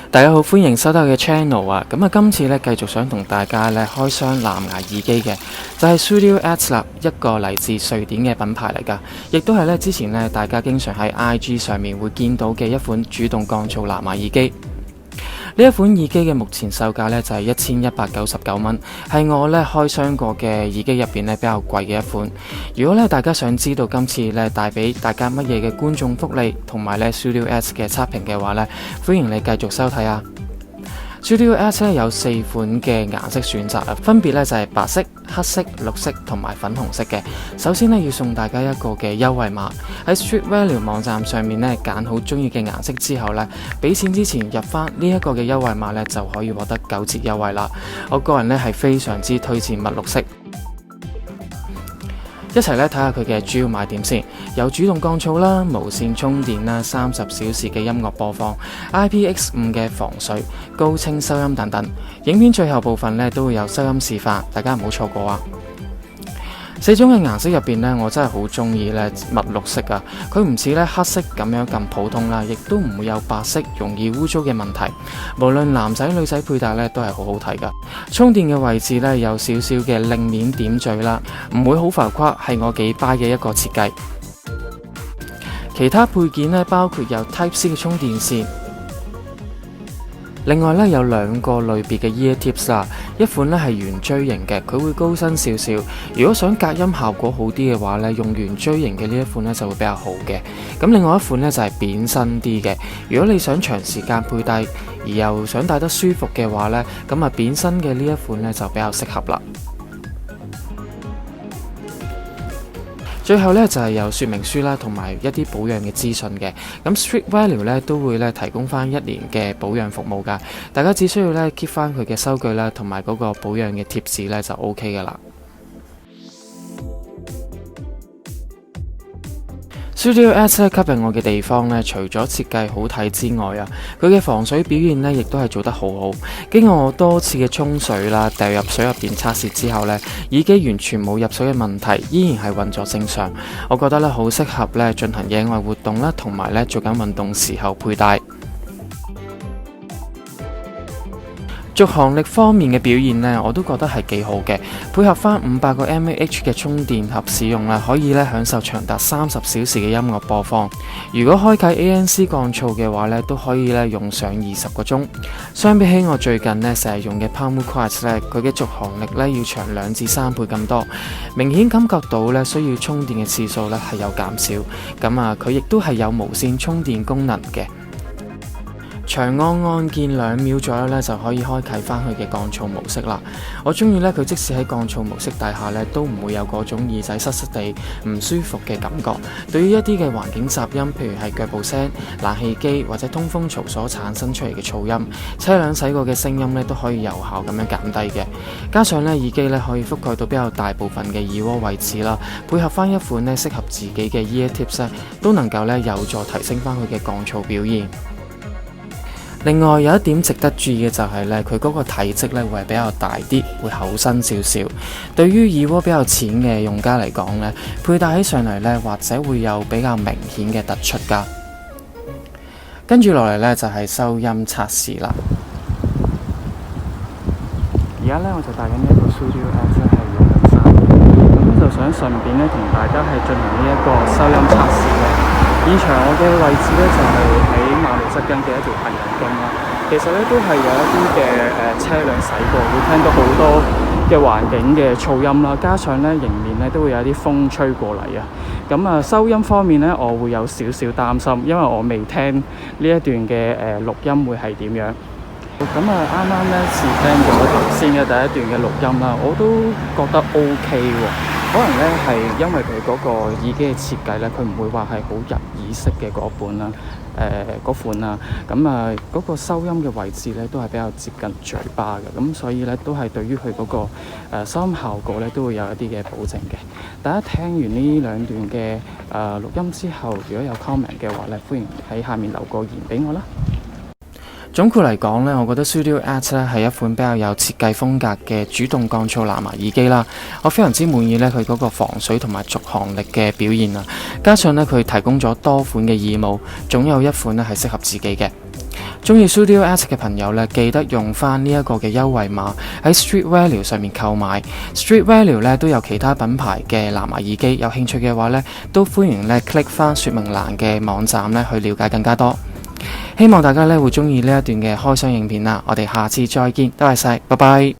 大家好，歡迎收睇我嘅 channel 啊！咁今次咧繼續想同大家咧開箱藍牙耳機嘅，就係 Studio X 啦，一個嚟自瑞典嘅品牌嚟㗎，亦都係咧之前咧大家經常喺 IG 上面會見到嘅一款主動降噪藍牙耳機。呢一款耳機嘅目前售價咧就係1199蚊，係我咧開箱過嘅耳機入邊咧比較貴嘅一款。如果咧大家想知道今次咧帶俾大家乜嘢嘅觀眾福利同埋咧 Studio X 嘅測評嘅話咧，歡迎你繼續收睇啊！Studio X 咧有4款嘅顏色選擇啊，分別咧就係白色、黑色、綠色同埋粉紅色嘅。首先咧要送大家一個嘅優惠碼，喺 Street Value 網站上面咧揀好中意嘅顏色之後咧，俾錢之前入翻呢一個嘅優惠碼咧就可以獲得9折優惠啦。我個人咧係非常之推薦墨綠色。一齊咧睇下佢嘅主要賣點先，有主動降噪啦、無線充電啦、30小時嘅音樂播放、IPX5 嘅防水、高清收音等等。影片最後部分咧都會有收音示範，大家唔好錯過啊！4種嘅顏色入邊呢，我真係好中意咧墨綠色啊！佢唔似咧黑色咁樣咁普通啦，亦都唔會有白色容易污糟嘅問題。無論男仔女仔佩戴咧都係好好睇噶。充電嘅位置咧有少少嘅令面點綴啦，唔會好浮誇，係我幾 buy 嘅一個設計。其他配件咧包括有 Type C 嘅充電線。另外咧有2個類別嘅 ear tips 啦，一款咧係圓錐形嘅，佢會高身少少。如果想隔音效果好啲嘅話咧，用圓錐形嘅呢一款咧就會比較好嘅。咁另外一款咧就係扁身啲嘅，如果你想長時間佩戴而又想戴得舒服嘅話咧，咁啊扁身嘅呢一款咧就比較適合啦。最後咧就係有說明書啦，同埋一啲保養嘅資訊嘅。咁 Street Value 咧都會咧提供翻1年嘅保養服務噶，大家只需要咧 keep 翻佢嘅收據啦，同埋嗰個保養嘅貼士咧就 OK 噶啦。Studio X 吸引我嘅地方咧，除咗設計好睇之外啊，佢嘅防水表現咧亦都係做得好好。經過我多次嘅沖水啦、掉入水入邊測試之後咧，耳機完全冇入水嘅問題，依然係運作正常。我覺得咧好適合咧進行野外活動啦，同埋咧做緊運動時候佩戴。續航力方面嘅表現呢，我都覺得係幾好嘅。配合翻500個mAh 嘅充電盒使用啦，可以咧享受長達30小時嘅音樂播放。如果開啟 ANC 降噪嘅話咧，都可以咧用上20個鐘。相比起我最近呢成日用嘅 Palm Quiet 咧，佢嘅續航力咧要長2至3倍咁多，明顯感覺到咧需要充電嘅次數咧係有減少。咁啊，佢亦都係有無線充電功能嘅。長按鍵2秒左右咧就可以開啟翻佢嘅降噪模式啦。我中意咧佢即使喺降噪模式底下咧都唔會有嗰種耳仔塞塞地唔舒服嘅感覺。對於一啲嘅環境雜音，譬如係腳步聲、冷氣機或者通風槽所產生出嚟嘅噪音，車輛駛過嘅聲音咧都可以有效咁樣減低嘅。加上咧耳機咧可以覆蓋到比較大部分嘅耳窩位置啦，配合翻一款咧適合自己嘅 ear tips 咧，都能夠咧有助提升翻佢嘅降噪表現。另外有一點值得注意嘅就係咧，佢嗰個體積咧會係比較大啲，會厚身少少。對於耳窩比較淺嘅用家嚟講咧，佩戴起上嚟咧，或者會有比較明顯嘅突出㗎。跟住落嚟咧就係收音測試啦。而家咧我就戴緊一個 Studio X 係用3，咁就想順便咧同大家係進行呢一個收音測試嘅。現場我嘅位置咧就係喺馬路側跟嘅一條行人徑啦。其實咧都係有一啲嘅車輛駛過，會聽到好多嘅環境嘅噪音啦。加上咧迎面咧都會有一啲風吹過嚟啊。咁啊收音方面咧，我會有少少擔心，因為我未聽呢一段嘅錄音會係點樣。咁啊啱啱咧試聽咗頭先嘅第一段嘅錄音啦，我都覺得 OK 喎。可能咧係因為佢嗰個耳機嘅設計咧，佢唔會話係好入耳式嘅嗰款啦，嗰款啦。咁啊嗰個收音嘅位置咧都係比較接近嘴巴嘅，咁所以咧都係對於佢嗰個收音效果咧都會有一啲嘅保證嘅。大家聽完呢2段嘅錄音之後，如果有 comment 嘅話咧，歡迎喺下面留個言俾我啦。總括嚟講呢，我覺得 Studio X 呢係一款比較有設計風格嘅主動降噪藍牙耳機啦。我非常之滿意呢佢嗰個防水同埋續航力嘅表現啊。加上呢佢提供咗多款嘅耳帽，總有一款呢係適合自己嘅。中意 Studio X 嘅朋友呢，記得用翻呢一個嘅優惠碼喺 Street Value 上面購買。Street Value 呢都有其他品牌嘅藍牙耳機，有興趣嘅話呢，都歡迎呢 click 翻說明欄嘅網站呢去了解更加多。希望大家咧會中意呢一段嘅開箱影片啦，我哋下次再見，多謝晒，拜拜。